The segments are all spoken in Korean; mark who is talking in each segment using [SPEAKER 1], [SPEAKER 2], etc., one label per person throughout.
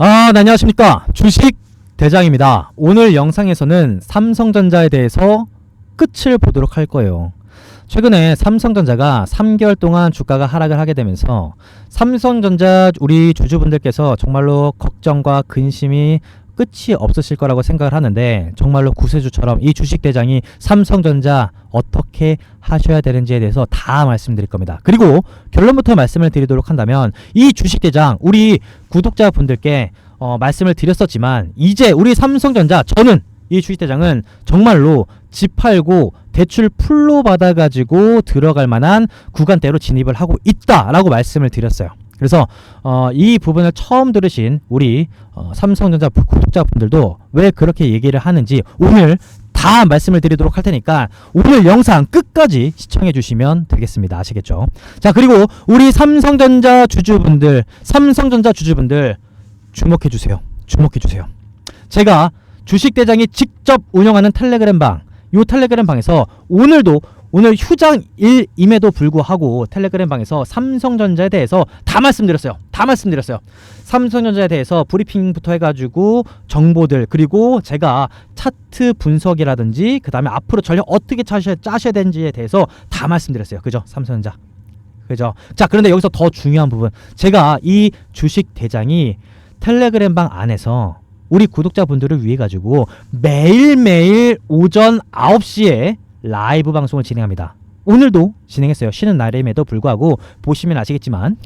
[SPEAKER 1] 네, 안녕하십니까. 주식 대장입니다. 오늘 영상에서는 삼성전자에 대해서 끝을 보도록 할 거예요. 최근에 삼성전자가 3개월 동안 주가가 하락을 하게 되면서 삼성전자 우리 주주분들께서 정말로 걱정과 근심이 끝이 없으실 거라고 생각을 하는데, 정말로 구세주처럼 이 주식 대장이 삼성전자 어떻게 하셔야 되는지에 대해서 다 말씀드릴 겁니다. 그리고 결론부터 말씀을 드리도록 한다면, 이 주식 대장 우리 구독자분들께 말씀을 드렸었지만, 이제 우리 삼성전자, 저는 이 주식 대장은 정말로 집 팔고 대출 풀로 받아가지고 들어갈 만한 구간대로 진입을 하고 있다라고 말씀을 드렸어요. 그래서 이 부분을 처음 들으신 우리 삼성전자 구독자분들도 왜 그렇게 얘기를 하는지 오늘 다 말씀을 드리도록 할 테니까 오늘 영상 끝까지 시청해 주시면 되겠습니다. 아시겠죠? 자, 그리고 우리 삼성전자 주주분들 주목해 주세요. 주목해 주세요. 제가 주식대장이 직접 운영하는 텔레그램 방, 요 텔레그램 방에서 오늘 휴장일임에도 불구하고 텔레그램 방에서 삼성전자에 대해서 다 말씀드렸어요. 삼성전자에 대해서 브리핑부터 해가지고 정보들, 그리고 제가 차트 분석이라든지 그 다음에 앞으로 전략 어떻게 짜셔야 되는지에 대해서 다 말씀드렸어요. 그죠? 삼성전자. 그죠? 자, 그런데 여기서 더 중요한 부분, 제가 이 주식 대장이 텔레그램 방 안에서 우리 구독자분들을 위해 가지고 매일매일 오전 9시에 라이브 방송을 진행합니다. 오늘도 진행했어요. 쉬는 날임에도 불구하고 보시면 아시겠지만,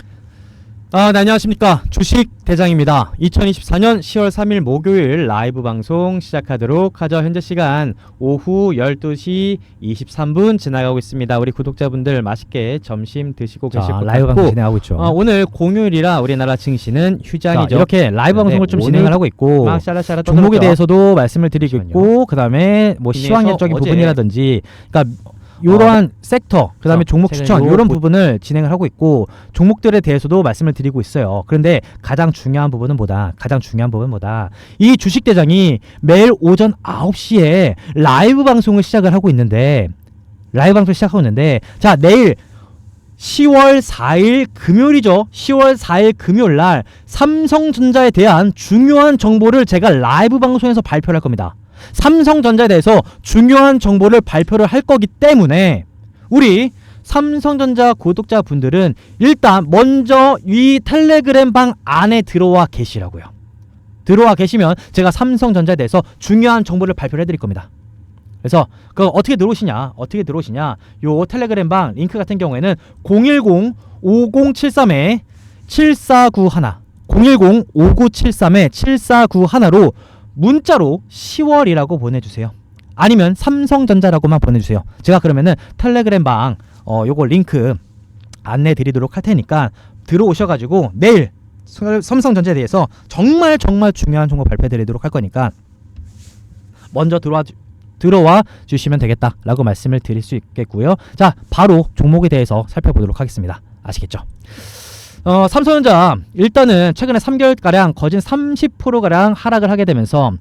[SPEAKER 1] 네, 안녕하십니까. 주식 대장입니다. 2024년 10월 3일 목요일 라이브 방송 시작하도록 하죠. 현재 시간 오후 12시 23분 지나가고 있습니다. 우리 구독자분들 맛있게 점심 드시고 계실 것 같고,
[SPEAKER 2] 라이브 방송 진행하고 있죠.
[SPEAKER 1] 오늘 공휴일이라 우리나라 증시는 휴장이죠.
[SPEAKER 2] 자, 이렇게 라이브 방송을 좀 진행을 하고 있고,
[SPEAKER 1] 막 샤라샤라
[SPEAKER 2] 종목에
[SPEAKER 1] 떠들었죠.
[SPEAKER 2] 대해서도 말씀을 드리고 있고, 그 다음에 뭐 시황학적인 부분이라든지, 그러니까 이러한 섹터, 그 다음에 종목 추천, 이런 부분을 진행을 하고 있고, 종목들에 대해서도 말씀을 드리고 있어요. 그런데 가장 중요한 부분은 뭐다? 이 주식 대장이 매일 오전 9시에 라이브 방송을 시작을 하고 있는데, 자, 내일 10월 4일 금요일이죠. 10월 4일 금요일 날 삼성전자에 대한 중요한 정보를 제가 라이브 방송에서 발표를 할 겁니다. 삼성전자에 대해서 중요한 정보를 발표를 할 거기 때문에 우리 삼성전자 구독자분들은 일단 먼저 이 텔레그램 방 안에 들어와 계시라고요. 들어와 계시면 제가 삼성전자에 대해서 중요한 정보를 발표를 해드릴 겁니다. 그래서 그 어떻게 들어오시냐? 요 텔레그램 방 링크 같은 경우에는 010-5073-7491 010-5973-7491로 문자로 10월이라고 보내주세요. 아니면 삼성전자라고만 보내주세요. 제가 그러면은 텔레그램 방 요거 링크 안내 드리도록 할 테니까 들어오셔가지고 내일 삼성전자에 대해서 정말 중요한 정보 발표 드리도록 할 거니까 먼저 들어와 주시면 되겠다라고 말씀을 드릴 수 있겠고요. 자, 바로 종목에 대해서 살펴보도록 하겠습니다. 아시겠죠? 삼성전자 일단은 최근에 3개월가량 거진 30%가량 하락을 하게 되면서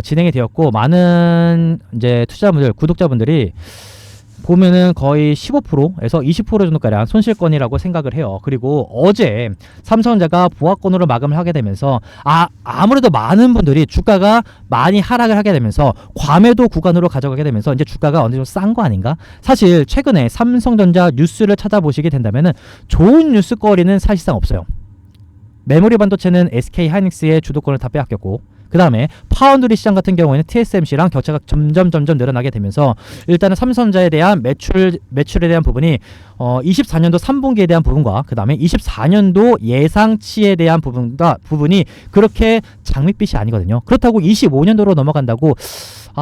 [SPEAKER 2] 진행이 되었고, 많은 이제 투자자분들, 구독자분들이 보면은 거의 15%에서 20% 정도가량 손실권이라고 생각을 해요. 그리고 어제 삼성전자가 보합권으로 마감을 하게 되면서 아무래도 많은 분들이 주가가 많이 하락을 하게 되면서 과매도 구간으로 가져가게 되면서 이제 주가가 어느 정도 싼 거 아닌가? 사실 최근에 삼성전자 뉴스를 찾아보시게 된다면은 좋은 뉴스거리는 사실상 없어요. 메모리 반도체는 SK 하이닉스의 주도권을 다 빼앗겼고, 그 다음에 파운드리 시장 같은 경우에는 TSMC랑 격차가 점점 늘어나게 되면서 일단은 삼성전자에 대한 매출에 대한 부분이 24년도 3분기에 대한 부분과 그 다음에 24년도 예상치에 대한 부분이 그렇게 장밋빛이 아니거든요. 그렇다고 25년도로 넘어간다고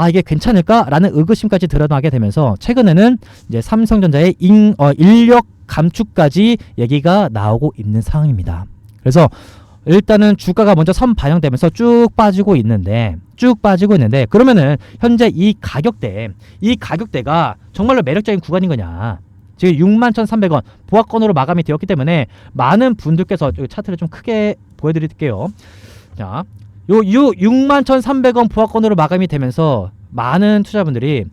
[SPEAKER 2] 이게 괜찮을까라는 의구심까지 드러나게 되면서 최근에는 이제 삼성전자의 인력 감축까지 얘기가 나오고 있는 상황입니다. 그래서 일단은 주가가 먼저 선 반영되면서 쭉 빠지고 있는데 그러면은 현재 이 가격대가 정말로 매력적인 구간인 거냐? 지금 61,300원 보합권으로 마감이 되었기 때문에 많은 분들께서 차트를 좀 크게 보여드릴게요. 자, 요 61,300원 보합권으로 마감이 되면서 많은 투자분들이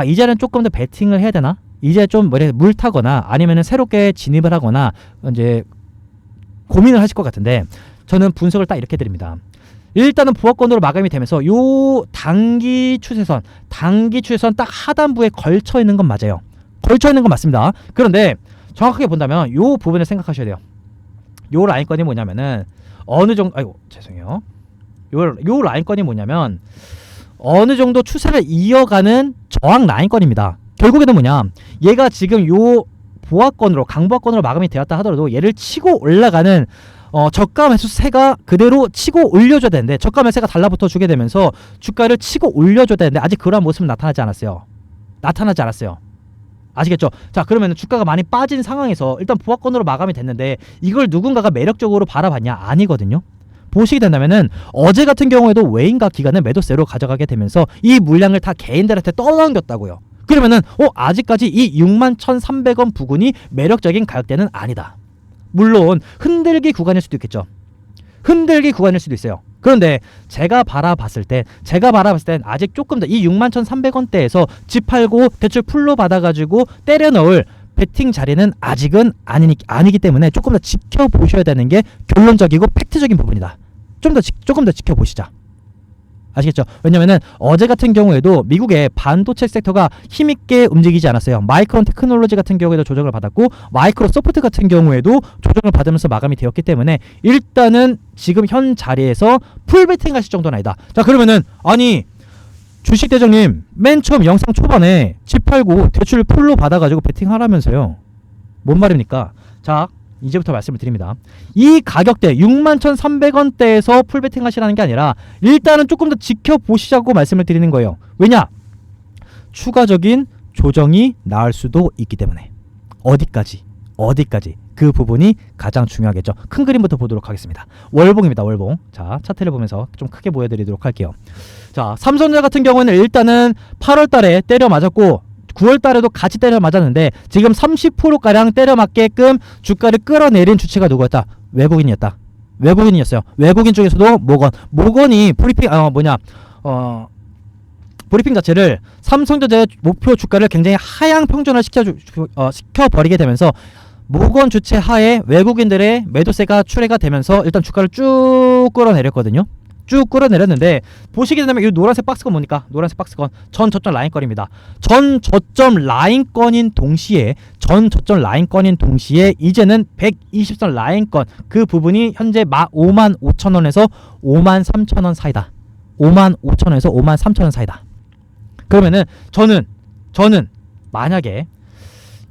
[SPEAKER 2] 이제는 조금 더 베팅을 해야 되나? 이제 좀 물 타거나 아니면은 새롭게 진입을 하거나 이제 고민을 하실 것 같은데, 저는 분석을 딱 이렇게 드립니다. 일단은 보합권으로 마감이 되면서 요 단기 추세선 딱 하단부에 걸쳐 있는 건 맞아요. 걸쳐 있는 건 맞습니다. 그런데 정확하게 본다면 요 부분을 생각하셔야 돼요. 요 라인권이 뭐냐면은 어느 정도 죄송해요. 요 라인권이 뭐냐면 어느 정도 추세를 이어가는 저항 라인권입니다. 결국에는 뭐냐? 얘가 지금 요 보합권으로 강보합권으로 마감이 되었다 하더라도 얘를 치고 올라가는 저가 매수세가 그대로 치고 올려줘야 되는데 저가 매수세가 달라붙어 주게 되면서 주가를 치고 올려줘야 되는데 아직 그런 모습은 나타나지 않았어요. 아시겠죠? 자, 그러면 주가가 많이 빠진 상황에서 일단 보합권으로 마감이 됐는데 이걸 누군가가 매력적으로 바라봤냐? 아니거든요. 보시게 된다면은 어제 같은 경우에도 외인과 기관을 매도세로 가져가게 되면서 이 물량을 다 개인들한테 떠넘겼다고요. 그러면은 아직까지 이 61,300원 부근이 매력적인 가격대는 아니다. 물론 흔들기 구간일 수도 있겠죠. 흔들기 구간일 수도 있어요. 그런데 제가 바라봤을 땐 아직 조금 더 이 61,300원대에서 집 팔고 대출 풀로 받아가지고 때려 넣을 베팅 자리는 아직은 아니기 때문에 조금 더 지켜보셔야 되는 게 결론적이고 팩트적인 부분이다. 조금 더 지켜보시자. 아시겠죠? 왜냐면은 어제 같은 경우에도 미국의 반도체 섹터가 힘있게 움직이지 않았어요. 마이크론 테크놀로지 같은 경우에도 조정을 받았고 마이크로소프트 같은 경우에도 조정을 받으면서 마감이 되었기 때문에 일단은 지금 현 자리에서 풀 베팅 하실 정도는 아니다. 자, 그러면은 아니 주식대장님 맨 처음 영상 초반에 집 팔고 대출 풀로 받아가지고 베팅하라면서요. 뭔 말입니까? 자, 이제부터 말씀을 드립니다. 이 가격대 61,300원대에서 풀베팅 하시라는 게 아니라 일단은 조금 더 지켜보시자고 말씀을 드리는 거예요. 왜냐? 추가적인 조정이 나올 수도 있기 때문에 어디까지 그 부분이 가장 중요하겠죠. 큰 그림부터 보도록 하겠습니다. 월봉입니다. 월봉. 자, 차트를 보면서 좀 크게 보여드리도록 할게요. 자, 삼성전자 같은 경우는 일단은 8월 달에 때려 맞았고 9월 달에도 같이 때려 맞았는데 지금 30%가량 때려 맞게끔 주가를 끌어내린 주체가 누구였다? 외국인이었어요. 외국인 중에서도 모건이 브리핑 자체를 삼성전자의 목표 주가를 굉장히 하향 평준화 시켜버리게 되면서 모건 주체 하에 외국인들의 매도세가 출회가 되면서 일단 주가를 쭉 끌어내렸거든요. 쭉 끌어내렸는데 보시게 된다면 이 노란색 박스건 뭡니까? 노란색 박스건 전 저점 라인권입니다. 전 저점 라인권인 동시에 이제는 120선 라인권 그 부분이 현재 55,000원에서 53,000원 사이다. 55,000원에서 53,000원 사이다. 그러면은 저는 만약에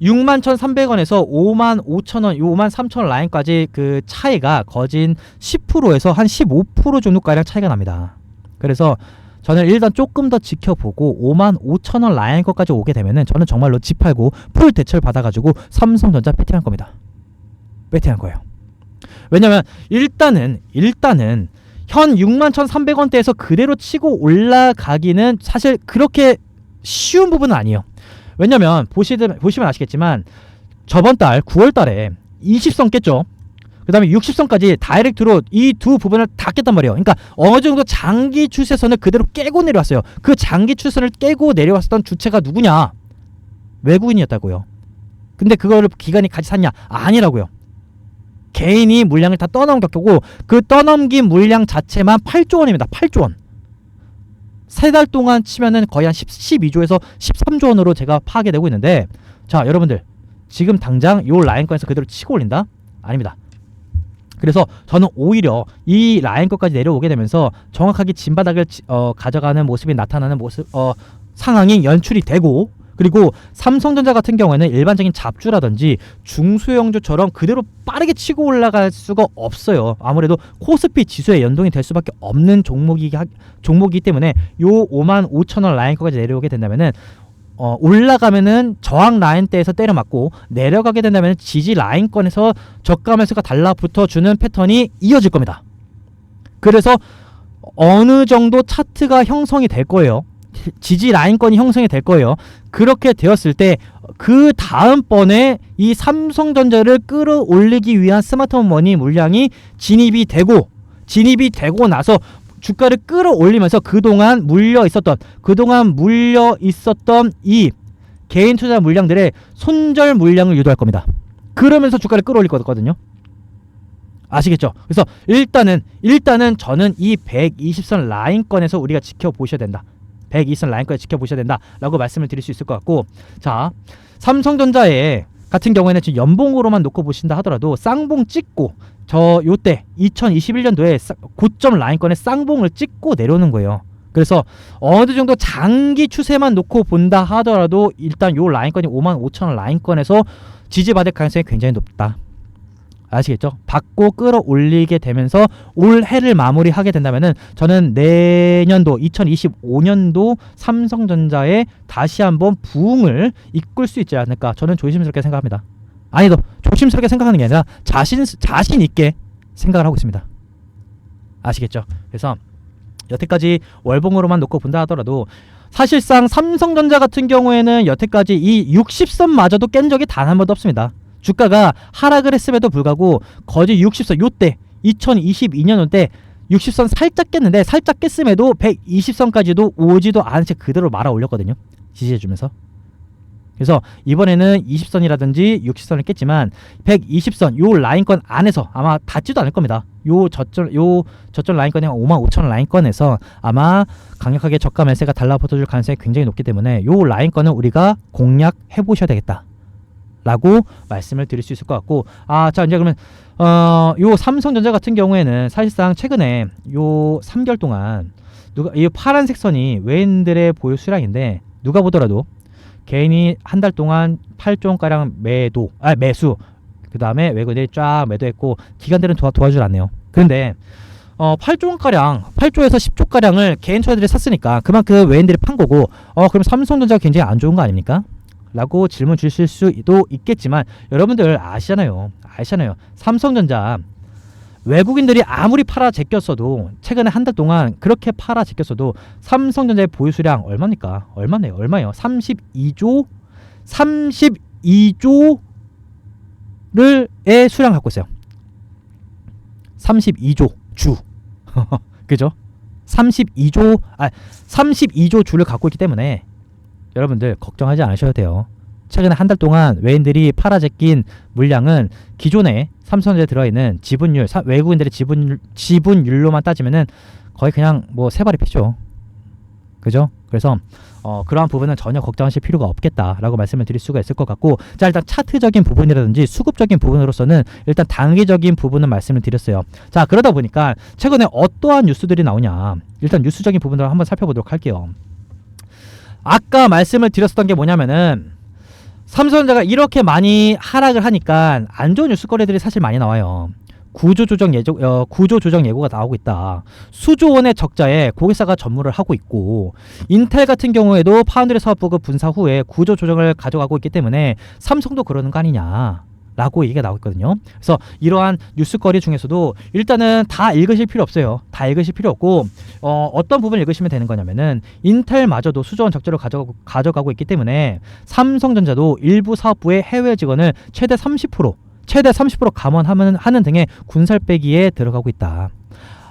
[SPEAKER 2] 61,300원에서 55,000원, 53,000원 라인까지 그 차이가 거진 10%에서 한 15% 정도가량 차이가 납니다. 그래서 저는 일단 조금 더 지켜보고 55,000원 라인까지 오게 되면은 저는 정말로 집 팔고 풀 대출 받아가지고 삼성전자 배팅할 겁니다. 배팅할 거예요. 왜냐면 일단은 현 61,300원대에서 그대로 치고 올라가기는 사실 그렇게 쉬운 부분은 아니에요. 왜냐면 보시면 아시겠지만 저번 달 9월 달에 20선 깼죠. 그 다음에 60선까지 다이렉트로 이 두 부분을 다 깼단 말이에요. 그러니까 어느 정도 장기 추세선을 그대로 깨고 내려왔어요. 그 장기 추세선을 깨고 내려왔던 주체가 누구냐? 외국인이었다고요. 근데 그거를 기관이 같이 샀냐? 아니라고요. 개인이 물량을 다 떠넘겼고 그 떠넘긴 물량 자체만 8조 원입니다. 8조 원. 3달 동안 치면은 거의 한 12조에서 13조 원으로 제가 파악이 되고 있는데 자, 여러분들 지금 당장 요 라인권에서 그대로 치고 올린다? 아닙니다. 그래서 저는 오히려 이 라인권까지 내려오게 되면서 정확하게 진바닥을 가져가는 모습이 나타나는 상황이 연출이 되고 그리고 삼성전자 같은 경우에는 일반적인 잡주라든지 중소형주처럼 그대로 빠르게 치고 올라갈 수가 없어요. 아무래도 코스피 지수에 연동이 될 수밖에 없는 종목이기 때문에 요 55,000원 라인까지 내려오게 된다면은 올라가면은 저항 라인대에서 때려맞고 내려가게 된다면 지지 라인권에서 저가 매수가 달라붙어 주는 패턴이 이어질 겁니다. 그래서 어느 정도 차트가 형성이 될 거예요. 지지 라인권이 형성이 될 거예요. 그렇게 되었을 때 그 다음번에 이 삼성전자를 끌어올리기 위한 스마트폰 머니 물량이 진입이 되고 나서 주가를 끌어올리면서 그동안 물려 있었던 이 개인 투자 물량들의 손절 물량을 유도할 겁니다. 그러면서 주가를 끌어올릴 거거든요. 아시겠죠? 그래서 일단은 저는 이 120선 라인권에서 우리가 지켜보셔야 된다. 120선 라인권에 지켜보셔야 된다라고 말씀을 드릴 수 있을 것 같고, 자, 삼성전자의 같은 경우에는 지금 연봉으로만 놓고 보신다 하더라도 쌍봉 찍고 저 요때 2021년도에 고점 라인권에 쌍봉을 찍고 내려오는 거예요. 그래서 어느 정도 장기 추세만 놓고 본다 하더라도 일단 요 라인권이 55,000원 라인권에서 지지받을 가능성이 굉장히 높다. 아시겠죠? 받고 끌어올리게 되면서 올해를 마무리하게 된다면은 저는 내년도 2025년도 삼성전자에 다시 한번 부흥을 이끌 수 있지 않을까, 저는 조심스럽게 생각합니다. 아니도 조심스럽게 생각하는 게 아니라 자신 있게 생각을 하고 있습니다. 아시겠죠? 그래서 여태까지 월봉으로만 놓고 본다 하더라도 사실상 삼성전자 같은 경우에는 여태까지 이 60선마저도 깬 적이 단 한 번도 없습니다. 주가가 하락을 했음에도 불구하고 거의 60선 요때 2022년 때 60선 살짝 깼는데, 살짝 깼음에도 120선까지도 오지도 않은 채 그대로 말아 올렸거든요. 지지해주면서. 그래서 이번에는 20선이라든지 60선을 깼지만 120선 요 라인권 안에서 아마 닿지도 않을 겁니다. 요 저점 라인권이 55,000원 라인권에서 아마 강력하게 저가 매세가 달라붙어줄 가능성이 굉장히 높기 때문에 요 라인권은 우리가 공략해 보셔야 되겠다 라고 말씀을 드릴 수 있을 것 같고, 자, 이제 그러면 요 삼성전자 같은 경우에는 사실상 최근에 요 3개월 동안 이 파란색 선이 외인들의 보유 수량인데, 누가 보더라도 개인이 한 달 동안 8조 원가량 매수, 그 다음에 외국인들이 쫙 매도했고 기관들은 도와주질 않네요. 그런데 8조 원가량, 8조에서 10조가량을 개인 투자들이 샀으니까 그만큼 외인들이 판 거고, 그럼 삼성전자가 굉장히 안 좋은 거 아닙니까? 라고 질문 주실 수도 있겠지만, 여러분들 아시잖아요. 삼성전자 외국인들이 아무리 팔아 제꼈어도, 최근에 한 달 동안 그렇게 팔아 제꼈어도 삼성전자의 보유 수량 얼마입니까? 얼마예요? 32조의 수량 갖고 있어요. 32조 주. 그죠? 32조 주를 갖고 있기 때문에 여러분들 걱정하지 않으셔도 돼요. 최근에 한 달 동안 외인들이 팔아제낀 물량은 기존에 삼성전자에 들어있는 지분율, 외국인들의 지분율로만 따지면은 거의 그냥 뭐 세 발이 피죠. 그죠? 그래서 그러한 부분은 전혀 걱정하실 필요가 없겠다라고 말씀을 드릴 수가 있을 것 같고, 자, 일단 차트적인 부분이라든지 수급적인 부분으로서는 일단 단기적인 부분은 말씀을 드렸어요. 자, 그러다 보니까 최근에 어떠한 뉴스들이 나오냐, 일단 뉴스적인 부분들을 한번 살펴보도록 할게요. 아까 말씀을 드렸었던 게 뭐냐면은 삼성전자가 이렇게 많이 하락을 하니까 안 좋은 뉴스거리들이 사실 많이 나와요. 구조 조정 예고가 나오고 있다. 수조 원의 적자에 고객사가 전무를 하고 있고, 인텔 같은 경우에도 파운드리 사업부가 분사 후에 구조 조정을 가져가고 있기 때문에 삼성도 그러는 거 아니냐 라고 얘기가 나오고 있거든요. 그래서 이러한 뉴스거리 중에서도 일단은 다 읽으실 필요 없어요. 다 읽으실 필요 없고, 어떤 부분을 읽으시면 되는 거냐면은 인텔마저도 수조원 적자를 가져가고 있기 때문에 삼성전자도 일부 사업부의 해외 직원을 최대 30% 감원하는 등의 군살빼기에 들어가고 있다.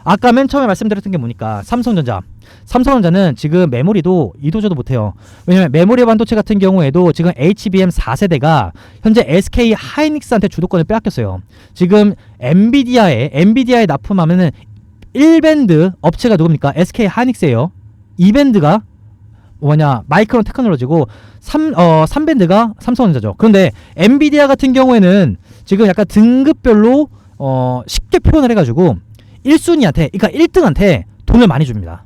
[SPEAKER 2] 아까 맨 처음에 말씀드렸던 게 뭐니까, 삼성전자는 지금 메모리도 이도저도 못해요. 왜냐면 메모리 반도체 같은 경우에도 지금 HBM 4세대가 현재 SK 하이닉스한테 주도권을 빼앗겼어요. 지금 엔비디아에 납품하면은 1밴드 업체가 누굽니까? SK 하이닉스예요. 2밴드가 마이크론 테크놀로지고 3밴드가 삼성전자죠. 그런데 엔비디아 같은 경우에는 지금 약간 등급별로 쉽게 표현을 해가지고 1순위한테, 그러니까 1등한테 돈을 많이 줍니다.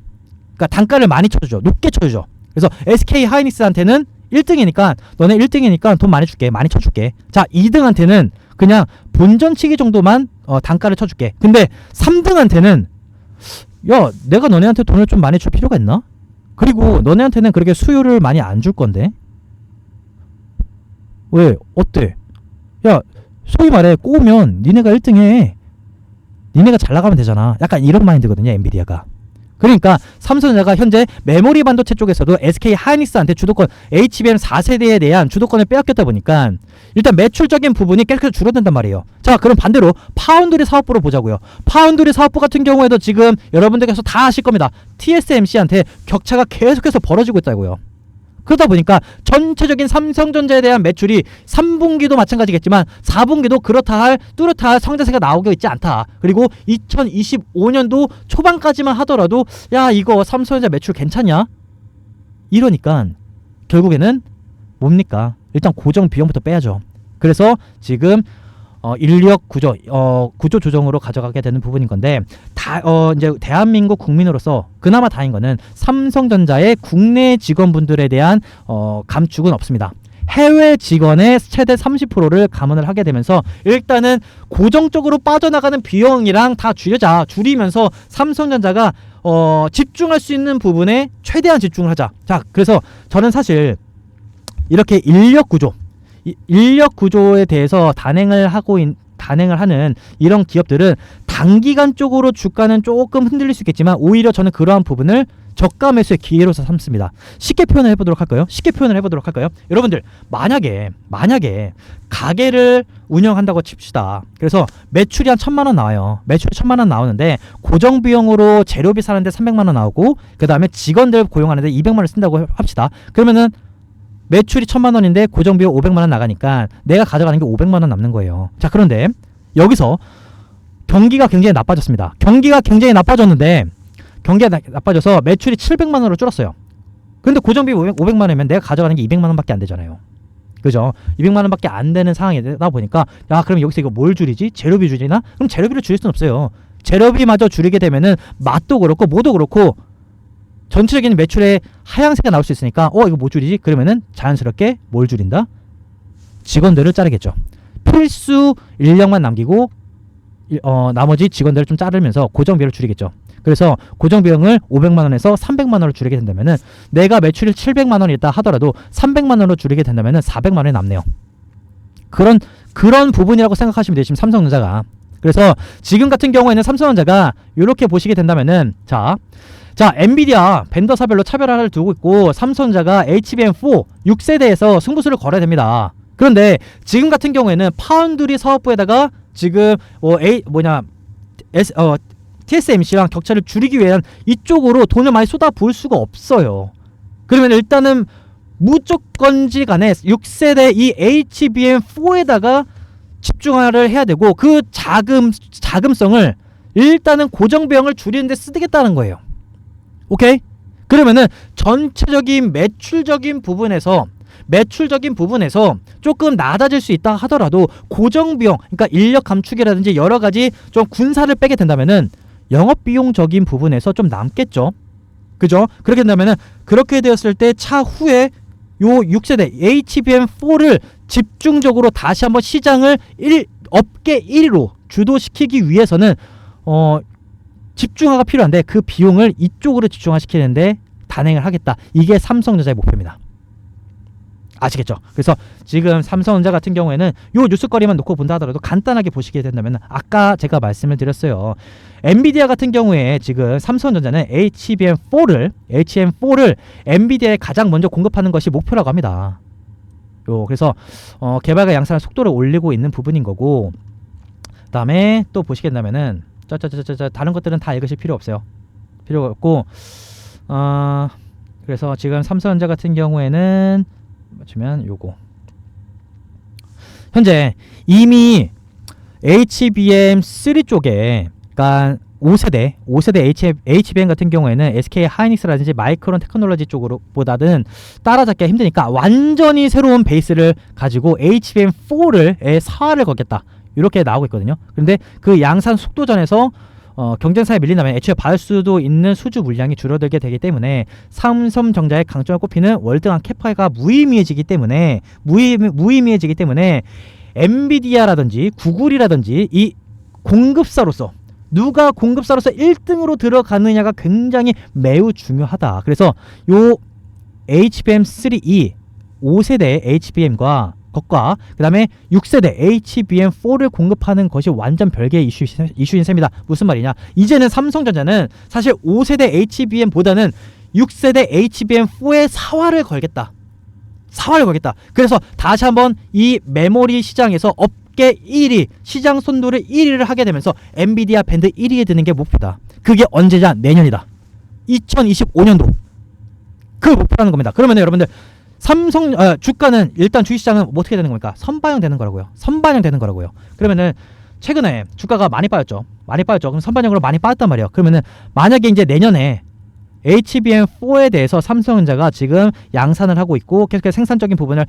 [SPEAKER 2] 그러니까 단가를 많이 쳐주죠. 높게 쳐주죠. 그래서 SK 하이닉스한테는 1등이니까 너네 1등이니까 돈 많이 줄게, 많이 쳐줄게. 자, 2등한테는 그냥 본전치기 정도만 단가를 쳐줄게. 근데 3등한테는 야, 내가 너네한테 돈을 좀 많이 줄 필요가 있나? 그리고 너네한테는 그렇게 수요를 많이 안 줄 건데 왜? 어때? 야, 소위 말해 꼬우면 니네가 1등해. 니네가 잘 나가면 되잖아. 약간 이런 마인드거든요, 엔비디아가. 그러니까 삼성전자가 현재 메모리 반도체 쪽에서도 SK 하이닉스한테 주도권, HBM 4세대에 대한 주도권을 빼앗겼다 보니까 일단 매출적인 부분이 계속해서 줄어든단 말이에요. 자, 그럼 반대로 파운드리 사업부로 보자고요. 파운드리 사업부 같은 경우에도 지금 여러분들께서 다 아실 겁니다. TSMC한테 격차가 계속해서 벌어지고 있다고요. 그러다 보니까 전체적인 삼성전자에 대한 매출이 3분기도 마찬가지겠지만 4분기도 그렇다 할 뚜렷한 성장세가 나오고 있지 않다. 그리고 2025년도 초반까지만 하더라도 야 이거 삼성전자 매출 괜찮냐? 이러니까 결국에는 뭡니까? 일단 고정 비용부터 빼야죠. 그래서 지금 인력 구조 구조 조정으로 가져가게 되는 부분인 건데 이제 대한민국 국민으로서 그나마 다행인 거는 삼성전자의 국내 직원분들에 대한 감축은 없습니다. 해외 직원의 최대 30%를 감원을 하게 되면서 일단은 고정적으로 빠져나가는 비용이랑 다 줄이면서 삼성전자가 집중할 수 있는 부분에 최대한 집중을 하자. 자, 그래서 저는 사실 이렇게 인력 구조에 대해서 단행을 하는 이런 기업들은 단기간적으로 주가는 조금 흔들릴 수 있겠지만 오히려 저는 그러한 부분을 저가 매수의 기회로서 삼습니다. 쉽게 표현을 해보도록 할까요? 여러분들 만약에 가게를 운영한다고 칩시다. 그래서 매출이 한 1,000만 원 나와요. 매출이 1,000만 원 나오는데 고정 비용으로 재료비 사는데 300만 원 나오고 그 다음에 직원들 고용하는데 200만 원 쓴다고 합시다. 그러면은 매출이 1,000만 원인데 고정 비용 500만 원 나가니까 내가 가져가는 게 500만 원 남는 거예요. 자, 그런데 여기서 경기가 굉장히 나빠졌습니다. 경기가 나빠져서 매출이 700만 원으로 줄었어요. 근데 고정비 500만 원이면 내가 가져가는 게 200만 원밖에 안 되잖아요. 그죠? 200만 원밖에 안 되는 상황이다 보니까 야, 그럼 여기서 이거 뭘 줄이지? 재료비 줄이나? 그럼 재료비를 줄일 수는 없어요. 재료비마저 줄이게 되면은 맛도 그렇고 뭐도 그렇고 전체적인 매출에 하향세가 나올 수 있으니까 이거 뭐 줄이지? 그러면은 자연스럽게 뭘 줄인다? 직원들을 자르겠죠. 필수 인력만 남기고 나머지 직원들을 좀 자르면서 고정비를 줄이겠죠. 그래서 고정비용을 500만 원에서 300만 원을 줄이게 된다면은 내가 매출이 700만 원이었다 하더라도 300만 원으로 줄이게 된다면은 400만 원이 남네요. 그런 부분이라고 생각하시면 돼요. 지금 삼성전자가. 그래서 지금 같은 경우에는 삼성전자가 이렇게 보시게 된다면은 자, 엔비디아 벤더사별로 차별화를 두고 있고 삼성전자가 HBM4 6세대에서 승부수를 걸어야 됩니다. 그런데 지금 같은 경우에는 파운드리 사업부에다가 지금 TSMC랑 격차를 줄이기 위한 이쪽으로 돈을 많이 쏟아부을 수가 없어요. 그러면 일단은 무조건지 간에 6세대 이 HBM4에다가 집중을 해야 되고 그 자금성을 일단은 고정비용을 줄이는 데 쓰겠다는 거예요. 오케이? 그러면은 전체적인 매출적인 부분에서 조금 낮아질 수 있다 하더라도 고정비용, 그러니까 인력 감축이라든지 여러 가지 좀 군사를 빼게 된다면은 영업비용적인 부분에서 좀 남겠죠. 그죠? 그렇게 된다면은 그렇게 되었을 때 차후에 요 6세대 HBM4를 집중적으로 다시 한번 시장을 업계 1위로 주도시키기 위해서는 집중화가 필요한데 그 비용을 이쪽으로 집중화시키는데 단행을 하겠다. 이게 삼성전자의 목표입니다. 아시겠죠? 그래서 지금 삼성전자 같은 경우에는 요 뉴스거리만 놓고 본다 하더라도 간단하게 보시게 된다면 아까 제가 말씀을 드렸어요. 엔비디아 같은 경우에 지금 삼성전자는 HBM4를 엔비디아에 가장 먼저 공급하는 것이 목표라고 합니다. 그래서 개발과 양산의 속도를 올리고 있는 부분인 거고, 그다음에 또 보시게 된다면은 다른 것들은 다 읽으실 필요 없어요. 필요가 없고 그래서 지금 삼성전자 같은 경우에는 맞추면 요거 현재 이미 HBM3 쪽에 그러니까 5세대 HBM 같은 경우에는 SK 하이닉스라든지 마이크론 테크놀로지 쪽으로 보다는 따라잡기가 힘드니까 완전히 새로운 베이스를 가지고 HBM4를 사활을 거겠다. 이렇게 나오고 있거든요. 그런데 그 양산 속도전에서 경쟁사에 밀린다면 애초에 받을 수도 있는 수주 물량이 줄어들게 되기 때문에 삼성전자의 강점을 꼽히는 월등한 캐파가 무의미해지기 때문에 엔비디아라든지 구글이라든지 이 공급사로서 누가 공급사로서 1등으로 들어가느냐가 굉장히 매우 중요하다. 그래서 요 HBM3E 5세대 HBM과 것과 그 다음에 6세대 HBM4를 공급하는 것이 완전 별개의 이슈인 셈이다. 무슨 말이냐, 이제는 삼성전자는 사실 5세대 HBM보다는 6세대 HBM4에 사활을 걸겠다. 그래서 다시 한번 이 메모리 시장에서 업계 1위, 시장 선도를 1위를 하게 되면서 엔비디아 밴드 1위에 드는 게 목표다. 그게 언제냐? 내년이다. 2025년도 그 목표라는 겁니다. 그러면 여러분들 주가는 일단 주식시장은 뭐 어떻게 되는 겁니까? 선반영 되는 거라고요. 선반영 되는 거라고요. 그러면은 최근에 주가가 많이 빠졌죠. 많이 빠졌죠. 그럼 선반영으로 많이 빠졌단 말이에요. 그러면은 만약에 이제 내년에 HBM4에 대해서 삼성전자가 지금 양산을 하고 있고 계속해서 생산적인 부분을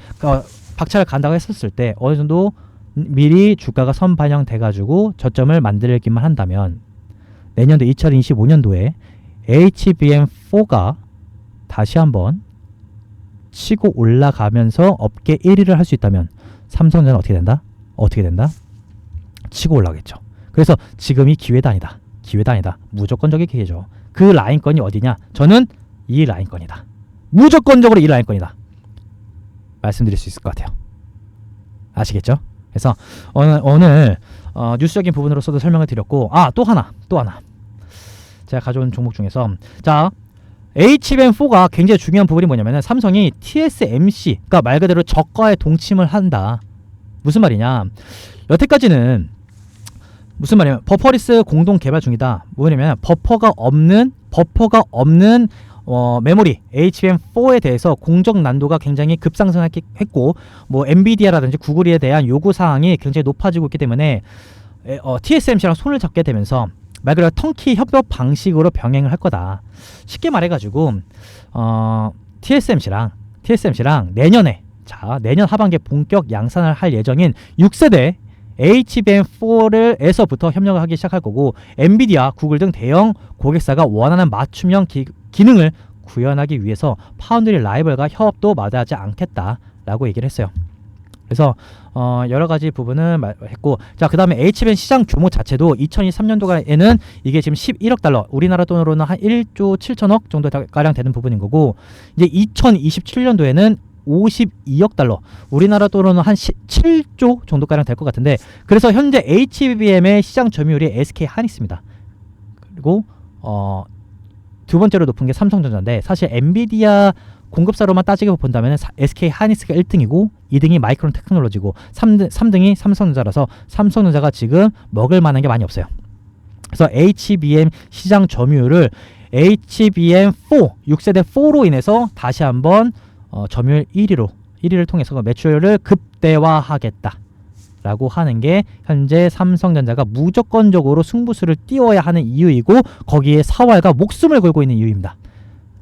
[SPEAKER 2] 박차를 간다고 했었을 때 어느 정도 미리 주가가 선반영 돼가지고 저점을 만들기만 한다면 내년도 2025년도에 HBM4가 다시 한번 치고 올라가면서 업계 1위를 할 수 있다면 삼성전자는 어떻게 된다? 어떻게 된다? 치고 올라가겠죠. 그래서 지금이 기회다 아니다. 기회다 아니다. 무조건적인 기회죠. 그 라인권이 어디냐? 저는 이 라인권이다. 무조건적으로 이 라인권이다. 말씀드릴 수 있을 것 같아요. 아시겠죠? 그래서 오늘 뉴스적인 부분으로서도 설명을 드렸고 또 하나 제가 가져온 종목 중에서 자 HBM4가 굉장히 중요한 부분이 뭐냐면은 삼성이 TSMC 그러니까 말 그대로 저가에 동침을 한다. 무슨 말이냐? 여태까지는 무슨 말이냐면 버퍼리스 공동 개발 중이다. 뭐냐면 버퍼가 없는 메모리 HBM4에 대해서 공정 난도가 굉장히 급상승했고 뭐 엔비디아라든지 구글에 대한 요구 사항이 굉장히 높아지고 있기 때문에 TSMC랑 손을 잡게 되면서 말 그대로 턴키 협업 방식으로 병행을 할 거다. 쉽게 말해가지고 TSMC랑 내년 하반기에 본격 양산을 할 예정인 6세대 HBM4에서부터 협력을 하기 시작할 거고 엔비디아, 구글 등 대형 고객사가 원하는 맞춤형 기능을 구현하기 위해서 파운드리 라이벌과 협업도 마다하지 않겠다라고 얘기를 했어요. 그래서 여러 가지 부분을 했고 자 그다음에 HBM 시장 규모 자체도 2023년도에는 이게 지금 11억 달러 우리나라 돈으로는 한 1조 7천억 정도 가량 되는 부분인 거고 이제 2027년도에는 52억 달러 우리나라 돈으로는 한 7조 정도가량 될 것 같은데 그래서 현재 HBM의 시장 점유율이 SK 하이닉스입니다. 그리고 두 번째로 높은 게 삼성전자인데 사실 엔비디아 공급사로만 따지게 본다면 SK 하이닉스가 1등이고 2등이 마이크론 테크놀로지고 3등이 삼성전자라서 삼성전자가 지금 먹을 만한 게 많이 없어요. 그래서 HBM 시장 점유율을 HBM4 6세대 4로 인해서 다시 한번 점유율 1위를 통해서 매출을 극대화하겠다 라고 하는 게 현재 삼성전자가 무조건적으로 승부수를 띄워야 하는 이유이고 거기에 사활과 목숨을 걸고 있는 이유입니다.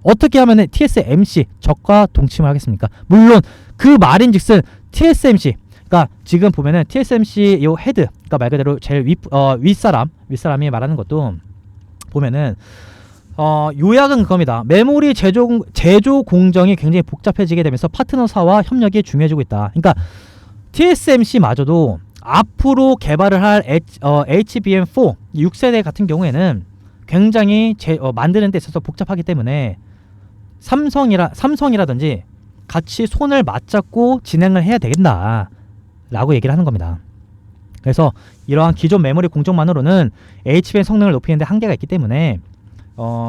[SPEAKER 2] 어떻게 하면 TSMC 적과 동침을 하겠습니까? 물론 그 말인즉슨 TSMC 그러니까 지금 보면은 TSMC 요 헤드 그러니까 말 그대로 제일 윗사람이 말하는 것도 보면은 요약은 그겁니다. 메모리 제조 공정이 굉장히 복잡해지게 되면서 파트너사와 협력이 중요해지고 있다. 그러니까 TSMC마저도 앞으로 개발을 할 HBM4 6세대 같은 경우에는 굉장히 만드는 데 있어서 복잡하기 때문에 삼성이라든지 같이 손을 맞잡고 진행을 해야 되겠다 라고 얘기를 하는 겁니다. 그래서 이러한 기존 메모리 공정만으로는 HBM 성능을 높이는 데 한계가 있기 때문에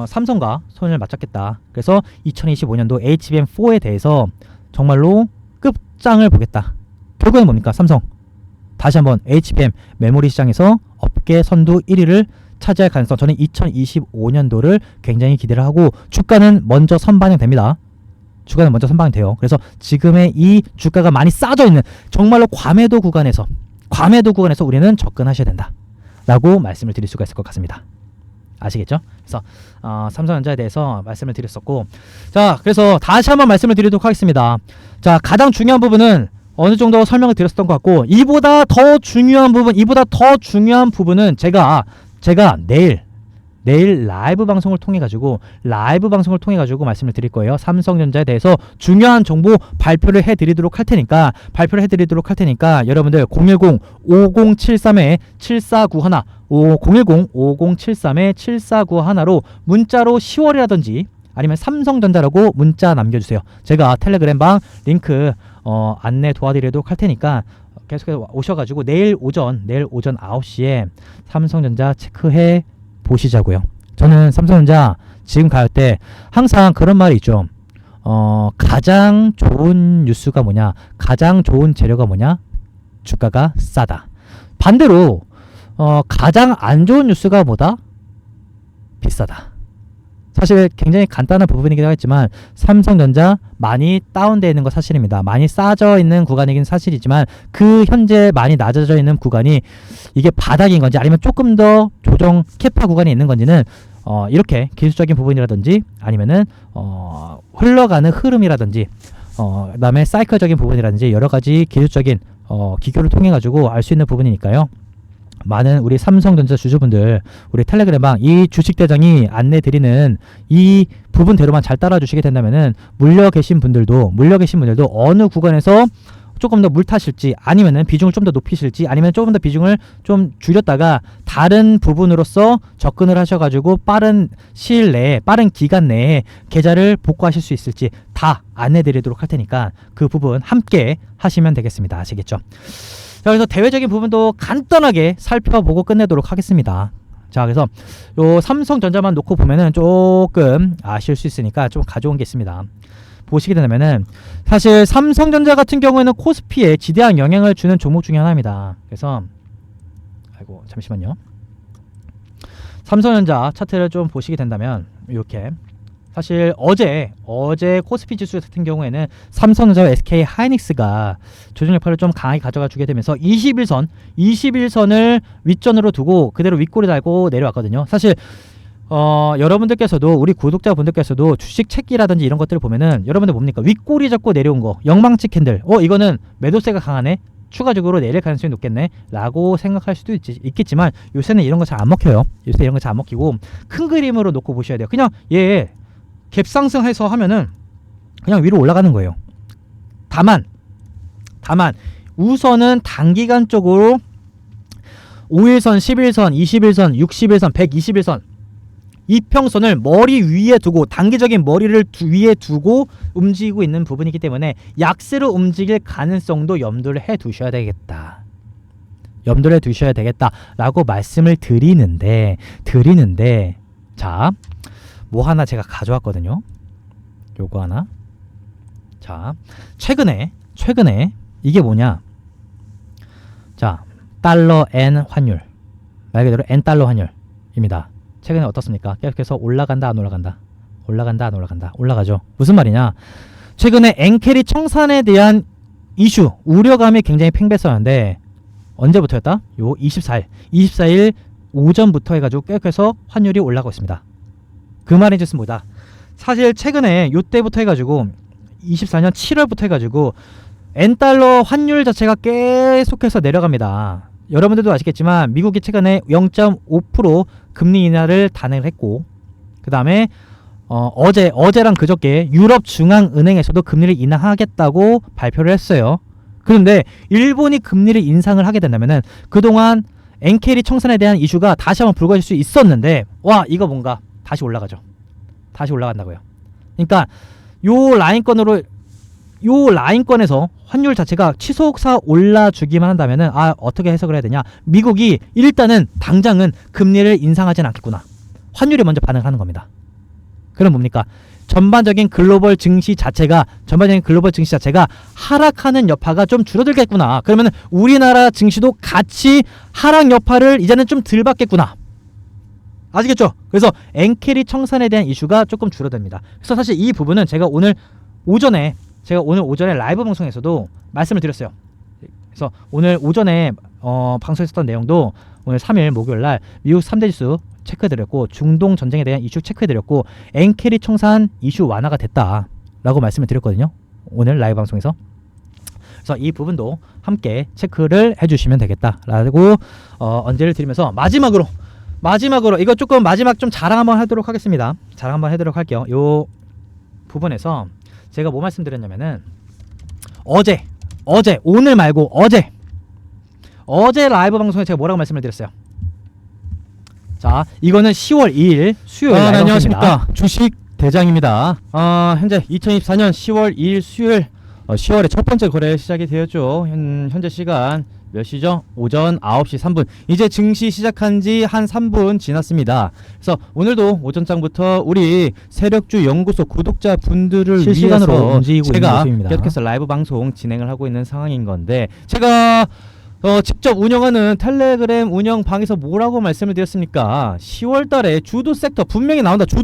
[SPEAKER 2] 삼성과 손을 맞잡겠다. 그래서 2025년도 HBM4에 대해서 정말로 끝장을 보겠다. 결국에는 뭡니까? 삼성 다시 한번 HBM 메모리 시장에서 업계 선두 1위를 차지할 가능성 저는 2025년도를 굉장히 기대를 하고 주가는 먼저 선반영 됩니다. 주가는 먼저 선반영 돼요. 그래서 지금의 이 주가가 많이 싸져 있는 정말로 과매도 구간에서 우리는 접근하셔야 된다 라고 말씀을 드릴 수가 있을 것 같습니다. 아시겠죠? 그래서 삼성전자에 대해서 말씀을 드렸었고 자 그래서 다시 한번 말씀을 드리도록 하겠습니다. 자 가장 중요한 부분은 어느 정도 설명을 드렸었던 것 같고 이보다 더 중요한 부분은 제가 내일 라이브 방송을 통해 가지고 말씀을 드릴 거예요. 삼성전자에 대해서 중요한 정보 발표를 해드리도록 할 테니까 여러분들 010-5073-7491 010-5073-7491로 문자로 10월이라든지 아니면 삼성전자라고 문자 남겨주세요. 제가 텔레그램방 링크 안내 도와드리도록 할 테니까 계속해서 오셔가지고 내일 오전 9시에 삼성전자 체크해 보시자고요. 저는 삼성전자 지금 갈 때 항상 그런 말이 있죠. 가장 좋은 뉴스가 뭐냐? 가장 좋은 재료가 뭐냐? 주가가 싸다. 반대로 가장 안 좋은 뉴스가 뭐다? 비싸다. 사실 굉장히 간단한 부분이긴 하겠지만 삼성전자 많이 다운되어 있는 거 사실입니다. 많이 싸져 있는 구간이긴 사실이지만 그 현재 많이 낮아져 있는 구간이 이게 바닥인 건지 아니면 조금 더 조정 캐파 구간이 있는 건지는 이렇게 기술적인 부분이라든지 아니면은 흘러가는 흐름이라든지 그다음에 사이클적인 부분이라든지 여러 가지 기술적인 기교를 통해 가지고 알 수 있는 부분이니까요. 많은 우리 삼성전자 주주분들 우리 텔레그램방 이 주식대장이 안내드리는 이 부분대로만 잘 따라주시게 된다면은 물려 계신 분들도 어느 구간에서 조금 더 물 타실지 아니면은 비중을 좀 더 높이실지 아니면 조금 더 비중을 좀 줄였다가 다른 부분으로서 접근을 하셔가지고 빠른 시일 내에 빠른 기간 내에 계좌를 복구하실 수 있을지 다 안내드리도록 할 테니까 그 부분 함께 하시면 되겠습니다. 아시겠죠? 자, 그래서 대외적인 부분도 간단하게 살펴보고 끝내도록 하겠습니다. 자, 그래서 요 삼성전자만 놓고 보면은 조금 아실 수 있으니까 좀 가져온 게 있습니다. 보시게 되면은 사실 삼성전자 같은 경우에는 코스피에 지대한 영향을 주는 종목 중에 하나입니다. 그래서 아이고 잠시만요. 삼성전자 차트를 좀 보시게 된다면 이렇게 사실 어제 코스피 지수 같은 경우에는 삼성전자와 SK 하이닉스가 조정 역할을 좀 강하게 가져가 주게 되면서 21선을 윗전으로 두고 그대로 윗골이 달고 내려왔거든요. 사실 여러분들께서도 우리 구독자분들께서도 주식 책기라든지 이런 것들을 보면은 여러분들 뭡니까? 윗꼬리 잡고 내려온 거 영망치 캔들 이거는 매도세가 강하네 추가적으로 내릴 가능성이 높겠네 라고 생각할 수도 있겠지만 요새는 이런 거 잘 안 먹혀요. 요새 이런 거 잘 안 먹히고 큰 그림으로 놓고 보셔야 돼요. 그냥 얘 갭상승해서 하면은 그냥 위로 올라가는 거예요. 다만 우선은 단기간적으로 5일선, 11선, 21선, 61선, 121선 이평선을 머리 위에 두고 단기적인 머리를 위에 두고 움직이고 있는 부분이기 때문에 약세로 움직일 가능성도 염두를 해 두셔야 되겠다. 라고 말씀을 드리는데 자, 뭐 하나 제가 가져왔거든요. 요거 하나. 자, 최근에 이게 뭐냐? 자, 달러 엔 환율. 말 그대로 엔 달러 환율입니다. 최근에 어떻습니까? 계속해서 올라간다 안 올라간다. 올라가죠. 무슨 말이냐? 최근에 엔캐리 청산에 대한 이슈, 우려감이 굉장히 팽배했었는데 언제부터였다? 요 24일 오전부터 해가지고 계속해서 환율이 올라가고 있습니다. 그 말인 뜻은 뭐다? 사실 최근에 요때부터 해가지고 24년 7월부터 해가지고 엔달러 환율 자체가 계속해서 내려갑니다. 여러분들도 아시겠지만 미국이 최근에 0.5% 금리 인하를 단행을 했고 그 다음에 어제랑 그저께 유럽중앙은행에서도 금리를 인하하겠다고 발표를 했어요. 그런데 일본이 금리를 인상을 하게 된다면은 그동안 엔캐리 청산에 대한 이슈가 다시 한번 불거질 수 있었는데 와 이거 뭔가 다시 올라가죠. 다시 올라간다고요. 그러니까 요 라인권에서 환율 자체가 치솟아 올라주기만 한다면은 어떻게 해석을 해야 되냐? 미국이 일단은 당장은 금리를 인상하진 않겠구나. 환율이 먼저 반응하는 겁니다. 그럼 뭡니까? 전반적인 글로벌 증시 자체가 하락하는 여파가 좀 줄어들겠구나. 그러면 우리나라 증시도 같이 하락 여파를 이제는 좀 덜 받겠구나. 아시겠죠? 그래서 엔캐리 청산에 대한 이슈가 조금 줄어듭니다. 그래서 사실 이 부분은 제가 오늘 오전에 라이브 방송에서도 말씀을 드렸어요. 그래서 오늘 오전에 방송했었던 내용도 오늘 3일 목요일날 미국 3대 지수 체크해드렸고 중동 전쟁에 대한 이슈 체크해드렸고 엔캐리 청산 이슈 완화가 됐다라고 말씀을 드렸거든요. 오늘 라이브 방송에서. 그래서 이 부분도 함께 체크를 해주시면 되겠다라고 언제를 드리면서 마지막으로 이거 조금 마지막 좀 자랑 한번 하도록 하겠습니다. 자랑 한번 하도록 할게요. 요 부분에서 제가 뭐 말씀드렸냐면은 오늘 말고 어제 라이브 방송에 제가 뭐라고 말씀을 드렸어요. 자, 이거는 10월 2일 수요일 라이브
[SPEAKER 1] 안녕하십니까. 주식 대장입니다. 현재 2024년 10월 2일 수요일 10월의 첫 번째 거래 시작이 되었죠. 현재 시간 몇 시죠? 오전 9시 3분. 이제 증시 시작한 지 한 3분 지났습니다. 그래서 오늘도 오전장부터 우리 세력주 연구소 구독자분들을
[SPEAKER 2] 실시간으로
[SPEAKER 1] 위해서
[SPEAKER 2] 움직이고 있는
[SPEAKER 1] 제가
[SPEAKER 2] 모습입니다.
[SPEAKER 1] 계속해서 라이브 방송 진행을 하고 있는 상황인 건데 제가
[SPEAKER 2] 직접 운영하는 텔레그램 운영방에서 뭐라고 말씀을 드렸습니까? 10월달에 주도 섹터 분명히 나온다. 주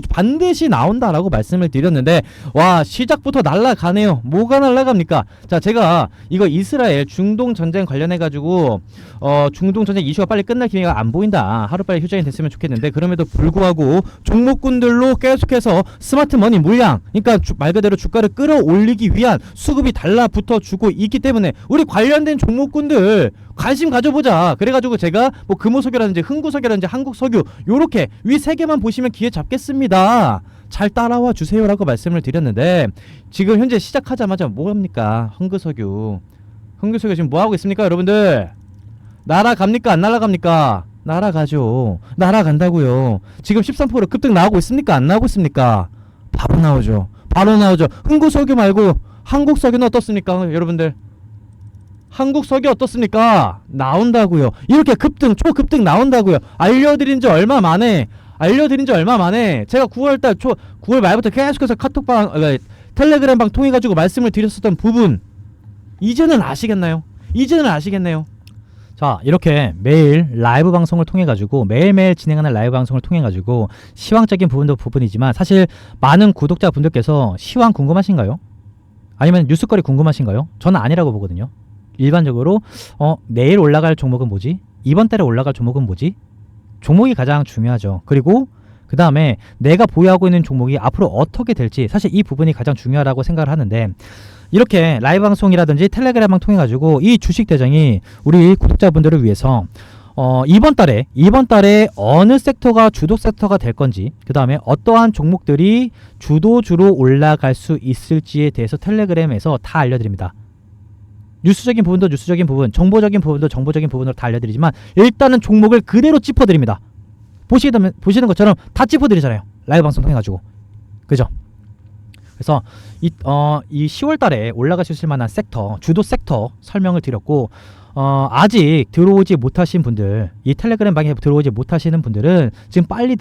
[SPEAKER 2] 반드시 나온다라고 말씀을 드렸는데 와 시작부터 날아가네요. 뭐가 날아갑니까? 자 제가 이거 이스라엘 중동 전쟁 관련해가지고 중동 전쟁 이슈가 빨리 끝날 기미가 안 보인다. 하루빨리 휴전이 됐으면 좋겠는데 그럼에도 불구하고 종목군들로 계속해서 스마트머니 물량 그러니까 말 그대로 주가를 끌어올리기 위한 수급이 달라붙어 주고 있기 때문에 우리 관련된 종목군들 관심 가져보자. 그래가지고 제가 뭐 금호석유라든지 흥구석유라든지 한국석유 요렇게 위 세 개만 보시면 기회 잡겠습니다. 잘 따라와 주세요라고 말씀을 드렸는데 지금 현재 시작하자마자 뭐합니까? 흥구석유 지금 뭐하고 있습니까 여러분들? 날아갑니까 안 날아갑니까? 날아가죠. 날아간다고요. 지금 13% 급등 나오고 있습니까 안 나오고 있습니까? 바로 나오죠. 흥구석유 말고 한국석유는 어떻습니까 여러분들? 한국석유 어떻습니까? 나온다고요. 이렇게 급등 초급등 나온다고요. 알려드린 지 얼마 만에 제가 9월 말부터 계속해서 카톡방 텔레그램방 통해 가지고 말씀을 드렸었던 부분 이제는 아시겠나요? 자 이렇게 매일 라이브 방송을 통해 가지고 매일매일 진행하는 라이브 방송을 통해 가지고 시황적인 부분이지만 사실 많은 구독자분들께서 시황 궁금하신가요? 아니면 뉴스거리 궁금하신가요? 저는 아니라고 보거든요. 일반적으로 내일 올라갈 종목은 뭐지? 이번 달에 올라갈 종목은 뭐지? 종목이 가장 중요하죠. 그리고 그 다음에 내가 보유하고 있는 종목이 앞으로 어떻게 될지 사실 이 부분이 가장 중요하다고 생각을 하는데 이렇게 라이브 방송이라든지 텔레그램방 통해 가지고 이 주식 대장이 우리 구독자분들을 위해서 이번 달에 어느 섹터가 주도 섹터가 될 건지 그 다음에 어떠한 종목들이 주도주로 올라갈 수 있을지에 대해서 텔레그램에서 다 알려드립니다. 뉴스적인 부분도 뉴스적인 부분, 정보적인 부분도 정보적인 부분으로 다 알려드리지만 일단은 종목을 그대로 짚어드립니다. 보시는 것처럼 다 짚어드리잖아요. 라이브 방송 통해가지고 그죠? 그래서 이 10월달에 올라갈 수 있을 만한 섹터, 주도 섹터 설명을 드렸고 아직 들어오지 못하신 분들, 이 텔레그램 방에 들어오지 못하시는 분들은 지금 빨리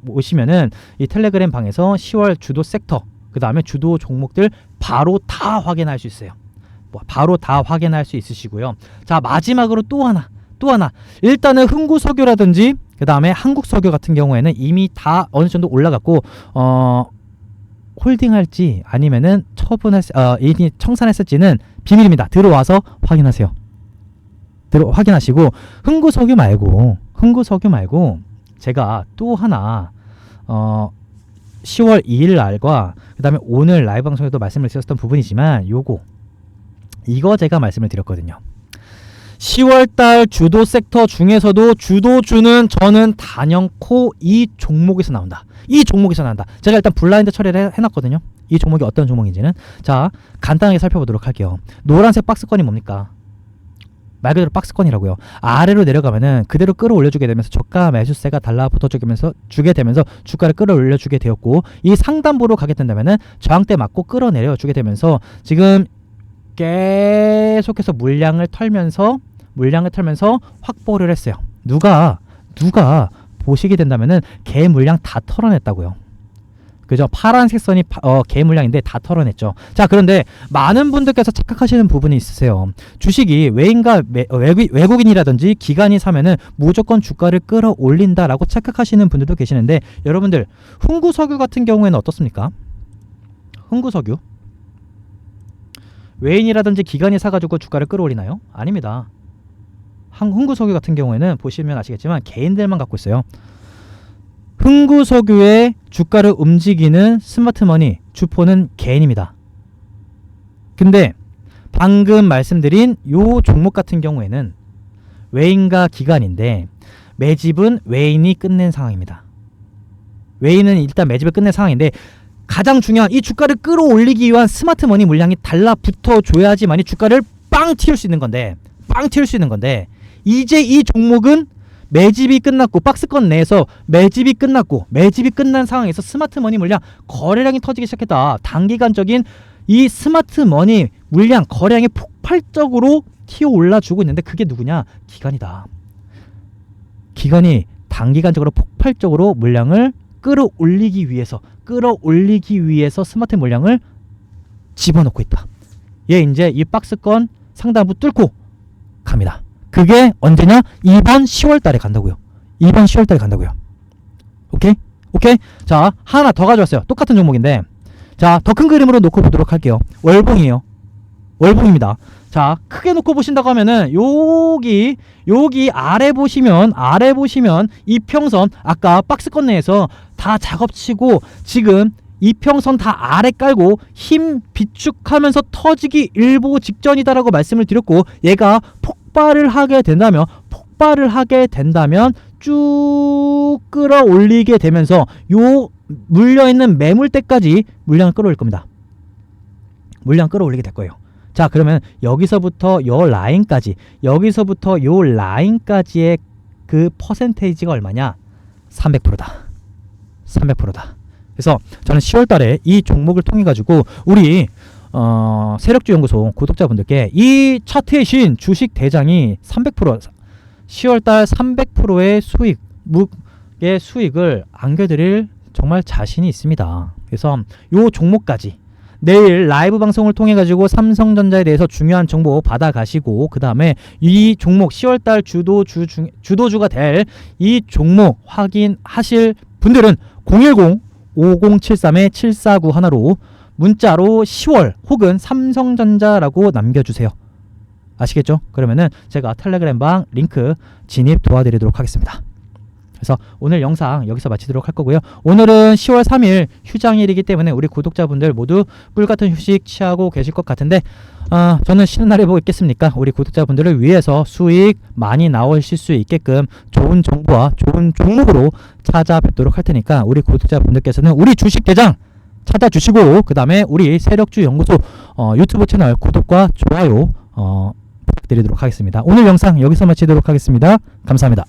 [SPEAKER 2] 오시면은 이 텔레그램 방에서 10월 주도 섹터, 그 다음에 주도 종목들 바로 다 확인할 수 있어요. 바로 다 확인할 수 있으시고요. 자 마지막으로 또 하나 일단은 흥구석유라든지 그 다음에 한국석유 같은 경우에는 이미 다 어느 정도 올라갔고 홀딩할지 아니면은 이미 청산했을지는 비밀입니다. 들어와서 확인하세요. 확인하시고 흥구석유 말고 제가 또 하나 10월 2일 날과 그 다음에 오늘 라이브 방송에도 말씀을 드렸던 부분이지만 이거 제가 말씀을 드렸거든요. 10월달 주도 섹터 중에서도 주도주는 저는 단연코 이 종목에서 나온다. 제가 일단 블라인드 처리를 해놨거든요. 이 종목이 어떤 종목인지는. 자 간단하게 살펴보도록 할게요. 노란색 박스권이 뭡니까? 말 그대로 박스권이라고요. 아래로 내려가면은 그대로 끌어올려주게 되면서 저가 매수세가 달라붙어 주게 되면서 주가를 끌어올려주게 되었고 이 상단부로 가게 된다면은 저항대 맞고 끌어내려주게 되면서 지금 계속해서 물량을 털면서 확보를 했어요. 누가 보시게 된다면은 개 물량 다 털어냈다고요. 그죠? 파란색 선이 개 물량인데 다 털어냈죠. 자 그런데 많은 분들께서 착각하시는 부분이 있으세요. 주식이 외국인이라든지 기관이 사면은 무조건 주가를 끌어올린다라고 착각하시는 분들도 계시는데 여러분들 흥구석유 같은 경우에는 어떻습니까? 흥구석유 외인이라든지 기관이 사가지고 주가를 끌어올리나요? 아닙니다. 흥구석유 같은 경우에는 보시면 아시겠지만 개인들만 갖고 있어요. 흥구석유의 주가를 움직이는 스마트머니 주포는 개인입니다. 근데 방금 말씀드린 요 종목 같은 경우에는 외인과 기관인데 매집은 외인이 끝낸 상황입니다. 외인은 일단 매집을 끝낸 상황인데 가장 중요한 이 주가를 끌어올리기 위한 스마트머니 물량이 달라붙어 줘야지만이 주가를 빵 튀울 수 있는 건데 이제 이 종목은 매집이 끝났고 박스권 내에서 매집이 끝난 상황에서 스마트머니 물량 거래량이 터지기 시작했다. 단기간적인 이 스마트머니 물량 거래량이 폭발적으로 튀어 올라주고 있는데 그게 누구냐? 기관이다. 기관이 단기간적으로 폭발적으로 물량을 끌어올리기 위해서 스마트 물량을 집어넣고 있다. 얘 이제 이 박스권 상단부 뚫고 갑니다. 그게 언제냐? 이번 10월 달에 간다고요. 이번 10월 달에 간다고요. 오케이? 오케이? 자, 하나 더 가져왔어요. 똑같은 종목인데, 자, 더 큰 그림으로 놓고 보도록 할게요. 월봉이에요. 월봉입니다. 자, 크게 놓고 보신다고 하면은 여기 아래 보시면 이평선 아까 박스권 내에서 다 작업치고 지금 이평선 다 아래 깔고 힘 비축하면서 터지기 일보 직전이다라고 말씀을 드렸고, 얘가 폭발을 하게 된다면 쭉 끌어올리게 되면서 요 물려있는 매물대까지 물량을 끌어올릴 겁니다. 물량 끌어올리게 될 거예요. 자, 그러면 여기서부터 요 라인까지의 그 퍼센테이지가 얼마냐? 300%다. 300%다. 그래서 저는 10월 달에 이 종목을 통해 가지고 우리 세력주연구소 구독자분들께 이 차트의 신 주식 대장이 300% 10월 달 300%의 수익을 안겨드릴 정말 자신이 있습니다. 그래서 요 종목까지 내일 라이브 방송을 통해 가지고 삼성전자에 대해서 중요한 정보 받아가시고, 그 다음에 이 종목 10월달 주도주가 될 이 종목 확인하실 분들은 010-5073-7491로 문자로 10월 혹은 삼성전자라고 남겨주세요. 아시겠죠? 그러면은 제가 텔레그램 방 링크 진입 도와드리도록 하겠습니다. 그래서 오늘 영상 여기서 마치도록 할 거고요. 오늘은 10월 3일 휴장일이기 때문에 우리 구독자분들 모두 뿔같은 휴식 취하고 계실 것 같은데, 저는 쉬는 날에 보고 있겠습니까? 우리 구독자분들을 위해서 수익 많이 나오실 수 있게끔 좋은 정보와 좋은 종목으로 찾아뵙도록 할 테니까 우리 구독자분들께서는 우리 주식 대장 찾아주시고, 그 다음에 우리 세력주 연구소 유튜브 채널 구독과 좋아요 부탁드리도록 하겠습니다. 오늘 영상 여기서 마치도록 하겠습니다. 감사합니다.